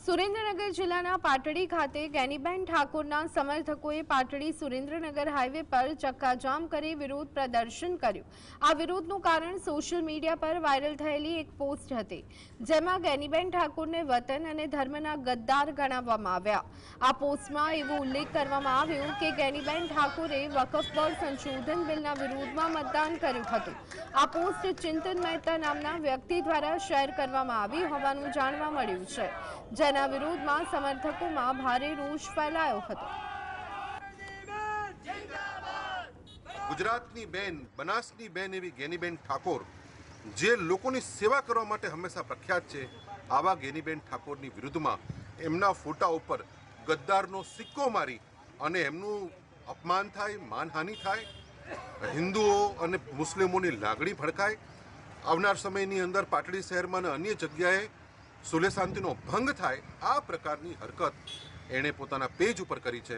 સુરેન્દ્રનગર જિલ્લાના પાટડી ખાતે ગેનીબેન ઠાકોરના સમર્થકોએ પાટડી સુરેન્દ્રનગર હાઈવે પર ચક્કાજામ કરી વિરોધ પ્રદર્શન કર્યું। આ વિરોધનું કારણ સોશિયલ મીડિયા પર વાયરલ થયેલી એક પોસ્ટ હતી, જેમાં ગેનીબેન ઠાકોરને વતન અને ધર્મના ગદ્દાર ગણાવવામાં આવ્યા। આ પોસ્ટમાં એવો ઉલ્લેખ કરવામાં આવ્યો કે ગેનીબેન ઠાકોરે વકફ બોર્ડ સંશોધન બિલના વિરોધમાં મતદાન કર્યું હતું। આ પોસ્ટ ચિંતન મહેતા નામના વ્યક્તિ દ્વારા શેર કરવામાં આવી હોવાનું જાણવા મળ્યું છે, જેના વિરોધમાં સમર્થકોમાં ભારે રોષ ફેલાયો હતો। ગુજરાતની બેન, બનાસની બેન એવી ગેનીબેન ઠાકોર, જે લોકોની સેવા કરવા માટે હંમેશા પ્રખ્યાત છે, આવા ગેનીબેન ઠાકોરની વિરુદ્ધમાં એમના ફોટા ઉપર ગદ્દારનો સિક્કો મારી અને એમનું અપમાન થાય, માનહાનિ થાય, હિન્દુઓ અને મુસ્લિમોની લાગણી ભડકાય। આવનાર સમયની અંદર પાટડી શહેરમાં અને અન્ય જગ્યાએ સુલે શાંતિનો ભંગ થાય, આ પ્રકારની હરકત એણે પોતાના પેજ ઉપર કરી છે।